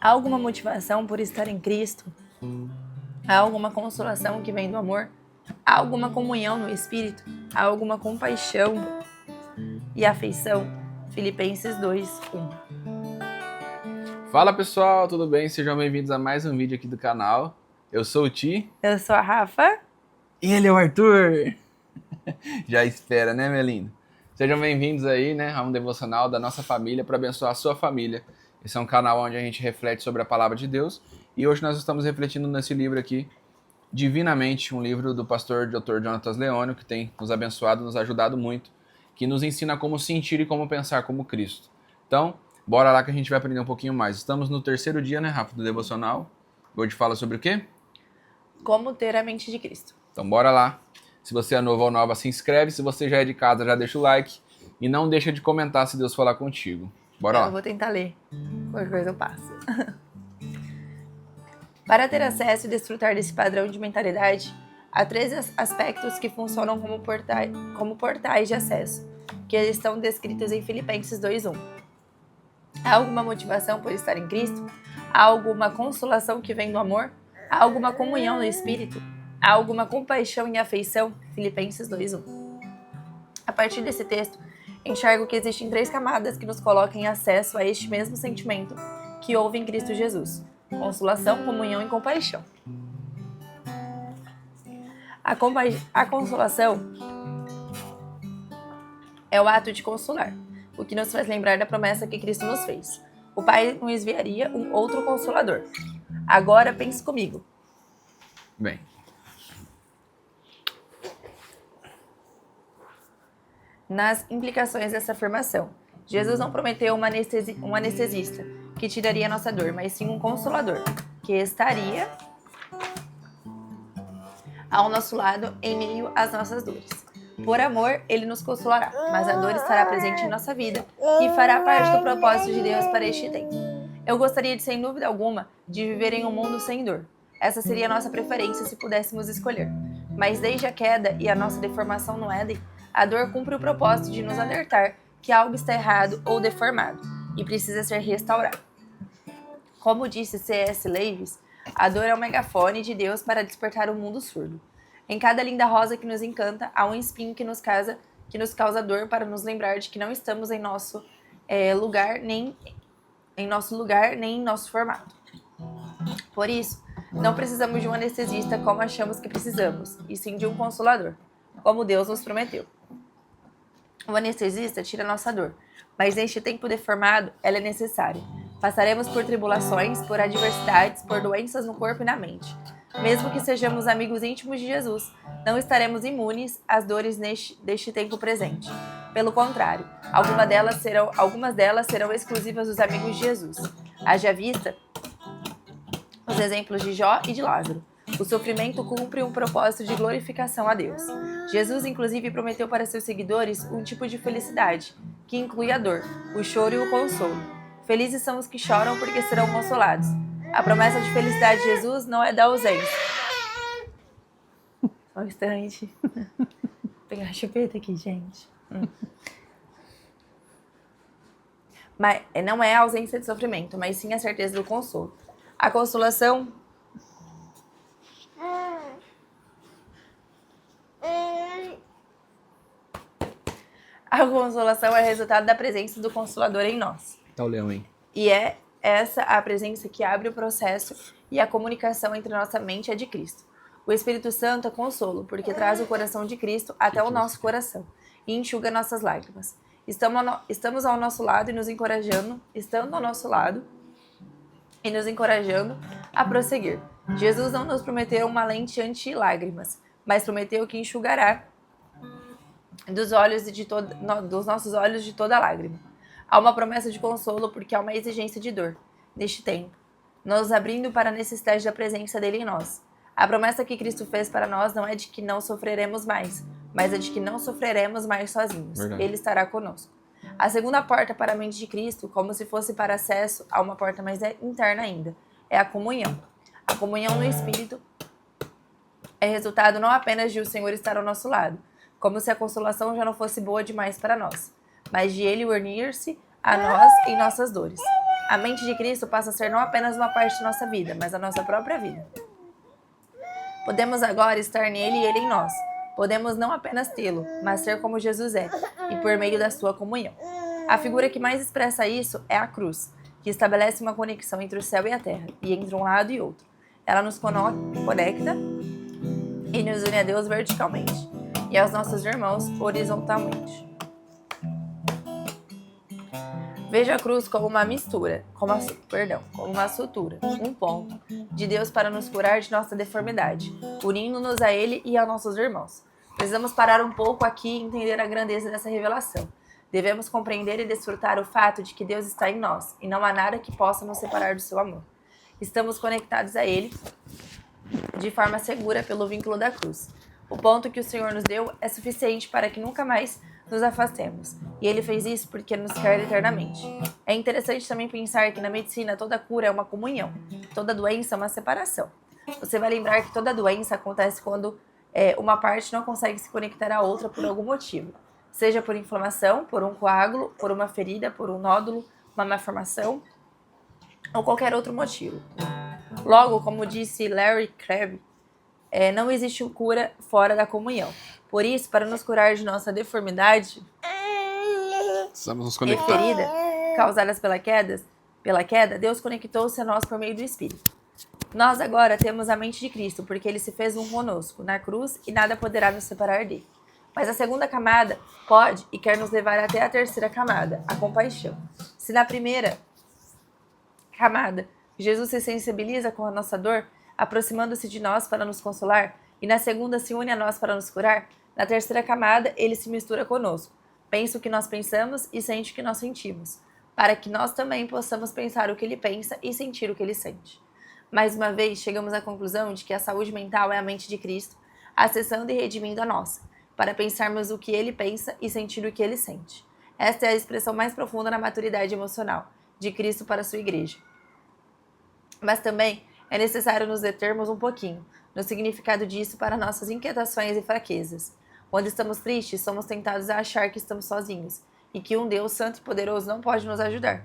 Há alguma motivação por estar em Cristo? Há alguma consolação que vem do amor? Há alguma comunhão no Espírito? Há alguma compaixão e afeição? Filipenses 2:1. Fala pessoal, tudo bem? Sejam bem-vindos a mais um vídeo aqui do canal. Eu sou o Ti. Eu sou a Rafa. E ele é o Arthur. Já espera, né, meu lindo? Sejam bem-vindos aí, né, a um devocional da nossa família para abençoar a sua família. Esse é um canal onde a gente reflete sobre a palavra de Deus e hoje nós estamos refletindo nesse livro aqui, Divinamente, um livro do pastor Dr. Jonatas Leônio, que tem nos abençoado, nos ajudado muito, que nos ensina como sentir e como pensar como Cristo. Então, bora lá que a gente vai aprender um pouquinho mais. Estamos no terceiro dia, né, Rafa, do devocional. Hoje fala sobre o quê? Como ter a mente de Cristo. Então bora lá. Se você é novo ou nova, se inscreve. Se você já é de casa, já deixa o like. E não deixa de comentar se Deus falar contigo. Bora lá. Eu vou tentar ler. Qualquer coisa eu passo. Para ter acesso e desfrutar desse padrão de mentalidade, há 3 aspectos que funcionam como portais de acesso, que estão descritos em Filipenses 2:1. Há alguma motivação por estar em Cristo? Há alguma consolação que vem do amor? Há alguma comunhão no Espírito? Há alguma compaixão e afeição? Filipenses 2:1. A partir desse texto, enxergo que existem 3 camadas que nos colocam em acesso a este mesmo sentimento que houve em Cristo Jesus: consolação, comunhão e compaixão. A consolação é o ato de consolar, o que nos faz lembrar da promessa que Cristo nos fez. O Pai nos enviaria um outro consolador. Agora pense comigo. Bem. Nas implicações dessa afirmação, Jesus não prometeu um anestesista que tiraria a nossa dor, mas sim um consolador, que estaria ao nosso lado em meio às nossas dores. Por amor, ele nos consolará, mas a dor estará presente em nossa vida e fará parte do propósito de Deus para este tempo. Eu gostaria de, sem dúvida alguma, de viver em um mundo sem dor. Essa seria a nossa preferência se pudéssemos escolher. Mas desde a queda e a nossa deformação no Éden, a dor cumpre o propósito de nos alertar que algo está errado ou deformado e precisa ser restaurado. Como disse C.S. Lewis, a dor é o megafone de Deus para despertar o mundo surdo. Em cada linda rosa que nos encanta, há um espinho que nos causa dor para nos lembrar de que não estamos em nosso lugar, nem em nosso formato. Por isso, não precisamos de um anestesista como achamos que precisamos, e sim de um consolador, como Deus nos prometeu. O anestesista tira nossa dor, mas neste tempo deformado, ela é necessária. Passaremos por tribulações, por adversidades, por doenças no corpo e na mente. Mesmo que sejamos amigos íntimos de Jesus, não estaremos imunes às dores deste tempo presente. Pelo contrário, algumas delas serão exclusivas dos amigos de Jesus. Haja vista os exemplos de Jó e de Lázaro. O sofrimento cumpre um propósito de glorificação a Deus. Jesus, inclusive, prometeu para seus seguidores um tipo de felicidade, que inclui a dor, o choro e o consolo. Felizes são os que choram porque serão consolados. A promessa de felicidade de Jesus não é da ausência. Só um instante. Vou pegar a chupeta aqui, gente. Mas não é a ausência de sofrimento, mas sim a certeza do consolo. A consolação é resultado da presença do Consolador em nós. Tá o leão, hein? E é essa a presença que abre o processo e a comunicação entre nossa mente e a de Cristo. O Espírito Santo é consolo, porque traz o coração de Cristo até o nosso coração e enxuga nossas lágrimas. Estamos ao nosso lado e nos encorajando, estando ao nosso lado e nos encorajando a prosseguir. Jesus não nos prometeu uma lente anti-lágrimas, mas prometeu que enxugará dos nossos olhos de toda lágrima. Há uma promessa de consolo porque há uma exigência de dor neste tempo, nos abrindo para a necessidade da presença dele em nós. A promessa que Cristo fez para nós não é de que não sofreremos mais, mas é de que não sofreremos mais sozinhos. Verdade. Ele estará conosco. A segunda porta para a mente de Cristo, como se fosse para acesso a uma porta mais interna ainda, é a comunhão. A comunhão no Espírito é resultado não apenas de o Senhor estar ao nosso lado, como se a consolação já não fosse boa demais para nós, mas de Ele unir-se a nós em nossas dores. A mente de Cristo passa a ser não apenas uma parte de nossa vida, mas a nossa própria vida. Podemos agora estar nele e ele em nós. Podemos não apenas tê-lo, mas ser como Jesus é, e por meio da sua comunhão. A figura que mais expressa isso é a cruz, que estabelece uma conexão entre o céu e a terra, e entre um lado e outro. Ela nos conecta e nos une a Deus verticalmente, e aos nossos irmãos horizontalmente. Veja a cruz como uma mistura, como uma sutura, um ponto, de Deus para nos curar de nossa deformidade, unindo-nos a Ele e aos nossos irmãos. Precisamos parar um pouco aqui e entender a grandeza dessa revelação. Devemos compreender e desfrutar o fato de que Deus está em nós, e não há nada que possa nos separar do seu amor. Estamos conectados a Ele de forma segura pelo vínculo da cruz. O ponto que o Senhor nos deu é suficiente para que nunca mais nos afastemos. E Ele fez isso porque nos quer eternamente. É interessante também pensar que na medicina toda cura é uma comunhão, toda doença é uma separação. Você vai lembrar que toda doença acontece quando uma parte não consegue se conectar à outra por algum motivo. Seja por inflamação, por um coágulo, por uma ferida, por um nódulo, uma malformação ou qualquer outro motivo. Logo, como disse Larry Crabb, não existe cura fora da comunhão. Por isso, para nos curar de nossa deformidade e ferida causadas pela queda, Deus conectou-se a nós por meio do Espírito. Nós agora temos a mente de Cristo, porque Ele se fez um conosco na cruz e nada poderá nos separar dele. Mas a segunda camada pode e quer nos levar até a terceira camada, a compaixão. Se na primeira camada Jesus se sensibiliza com a nossa dor, aproximando-se de nós para nos consolar, e na segunda se une a nós para nos curar, na terceira camada ele se mistura conosco, pensa o que nós pensamos e sente o que nós sentimos, para que nós também possamos pensar o que ele pensa e sentir o que ele sente. Mais uma vez, chegamos à conclusão de que a saúde mental é a mente de Cristo, acessando e redimindo a nossa, para pensarmos o que ele pensa e sentir o que ele sente. Esta é a expressão mais profunda na maturidade emocional de Cristo para a sua igreja. Mas também é necessário nos determos um pouquinho no significado disso para nossas inquietações e fraquezas. Quando estamos tristes, somos tentados a achar que estamos sozinhos e que um Deus santo e poderoso não pode nos ajudar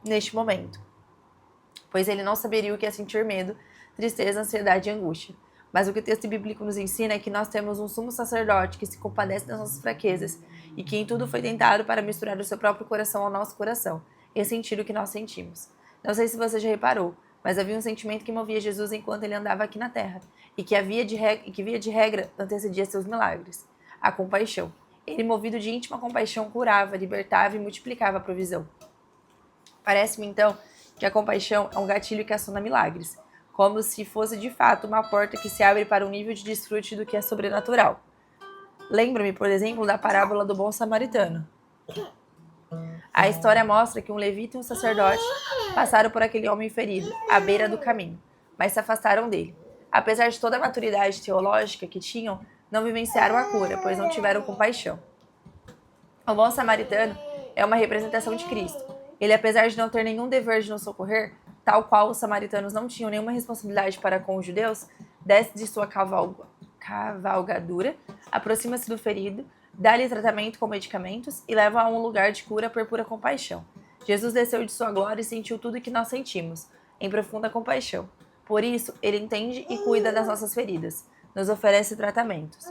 neste momento, pois ele não saberia o que é sentir medo, tristeza, ansiedade e angústia. Mas o que o texto bíblico nos ensina é que nós temos um sumo sacerdote que se compadece das nossas fraquezas e que em tudo foi tentado para misturar o seu próprio coração ao nosso coração e sentir o que nós sentimos. Não sei se você já reparou, mas havia um sentimento que movia Jesus enquanto ele andava aqui na terra e que via de regra antecedia seus milagres: a compaixão. Ele, movido de íntima compaixão, curava, libertava e multiplicava a provisão. Parece-me, então, que a compaixão é um gatilho que aciona milagres, como se fosse de fato uma porta que se abre para um nível de desfrute do que é sobrenatural. Lembro-me, por exemplo, da parábola do bom samaritano. A história mostra que um levita e um sacerdote passaram por aquele homem ferido, à beira do caminho, mas se afastaram dele. Apesar de toda a maturidade teológica que tinham, não vivenciaram a cura, pois não tiveram compaixão. O bom samaritano é uma representação de Cristo. Ele, apesar de não ter nenhum dever de nos socorrer, tal qual os samaritanos não tinham nenhuma responsabilidade para com os judeus, desce de sua cavalgadura, aproxima-se do ferido, dá-lhe tratamento com medicamentos e leva a um lugar de cura por pura compaixão. Jesus desceu de sua glória e sentiu tudo o que nós sentimos, em profunda compaixão. Por isso, ele entende e cuida das nossas feridas, nos oferece tratamentos,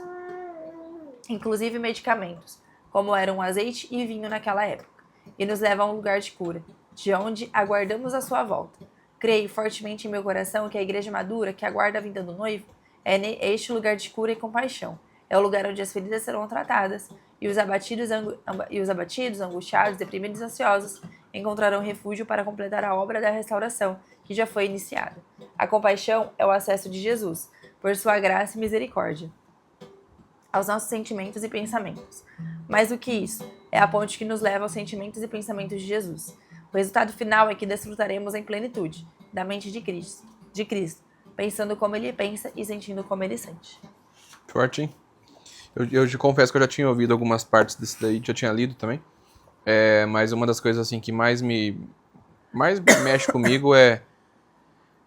inclusive medicamentos, como eram azeite e vinho naquela época, e nos leva a um lugar de cura, de onde aguardamos a sua volta. Creio fortemente em meu coração que a igreja madura, que aguarda a vinda do noivo, é este lugar de cura e compaixão. É o lugar onde as feridas serão tratadas e os abatidos, angustiados, deprimidos e ansiosos encontrarão refúgio para completar a obra da restauração que já foi iniciada. A compaixão é o acesso de Jesus, por sua graça e misericórdia, aos nossos sentimentos e pensamentos. Mais do que isso, é a ponte que nos leva aos sentimentos e pensamentos de Jesus. O resultado final é que desfrutaremos em plenitude da mente de Cristo, pensando como ele pensa e sentindo como ele sente. Forte, hein? Eu te confesso que eu já tinha ouvido algumas partes desse daí, já tinha lido também. Mas uma das coisas assim que mais mexe comigo é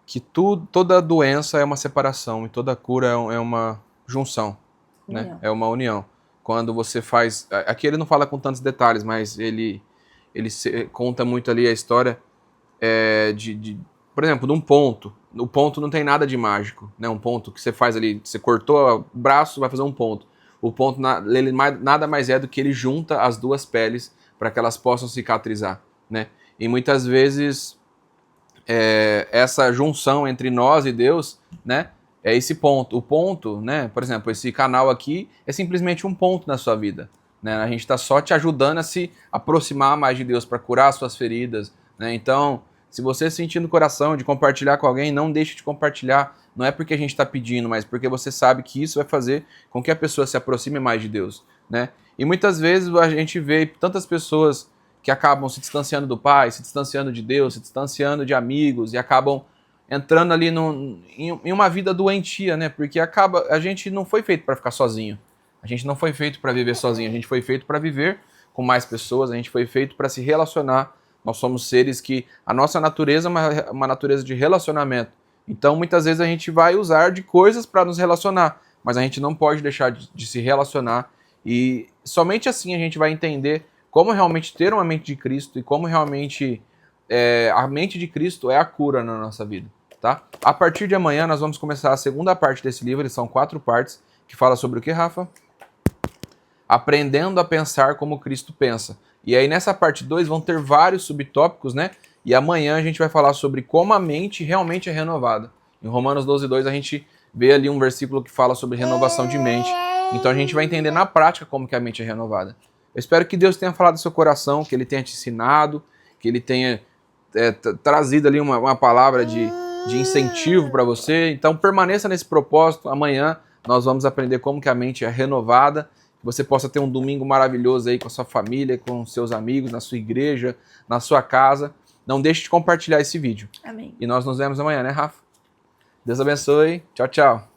que toda doença é uma separação e toda cura é uma junção, né? É uma união. Quando você faz... Aqui ele não fala com tantos detalhes, mas ele conta muito ali a história por exemplo, de um ponto. O ponto não tem nada de mágico, né? Um ponto que você faz ali, você cortou o braço, vai fazer um ponto. O ponto, ele nada mais é do que ele junta as duas peles para que elas possam cicatrizar, né? E muitas vezes essa junção entre nós e Deus, né? É esse ponto. O ponto, né? Por exemplo, esse canal aqui é simplesmente um ponto na sua vida, né? A gente está só te ajudando a se aproximar mais de Deus para curar suas feridas, né? Então, se você sentir no coração de compartilhar com alguém, não deixe de compartilhar. Não é porque a gente está pedindo, mas porque você sabe que isso vai fazer com que a pessoa se aproxime mais de Deus, né? E muitas vezes a gente vê tantas pessoas que acabam se distanciando do Pai, se distanciando de Deus, se distanciando de amigos e acabam entrando ali em uma vida doentia, né? Porque a gente não foi feito para ficar sozinho. A gente não foi feito para viver sozinho. A gente foi feito para viver com mais pessoas. A gente foi feito para se relacionar. Nós somos seres que a nossa natureza é uma natureza de relacionamento. Então, muitas vezes a gente vai usar de coisas para nos relacionar, mas a gente não pode deixar de se relacionar. E somente assim a gente vai entender como realmente ter uma mente de Cristo e como realmente a mente de Cristo é a cura na nossa vida. Tá? A partir de amanhã nós vamos começar a segunda parte desse livro, eles são 4 partes, que fala sobre o que, Rafa? Aprendendo a pensar como Cristo pensa. E aí nessa parte 2 vão ter vários subtópicos, né? E amanhã a gente vai falar sobre como a mente realmente é renovada. Em Romanos 12:2 a gente vê ali um versículo que fala sobre renovação de mente. Então a gente vai entender na prática como que a mente é renovada. Eu espero que Deus tenha falado do seu coração, que Ele tenha te ensinado, que Ele tenha trazido ali uma palavra de incentivo para você. Então permaneça nesse propósito. Amanhã nós vamos aprender como que a mente é renovada. Que você possa ter um domingo maravilhoso aí com a sua família, com seus amigos, na sua igreja, na sua casa. Não deixe de compartilhar esse vídeo. Amém. E nós nos vemos amanhã, né, Rafa? Deus abençoe. Tchau, tchau.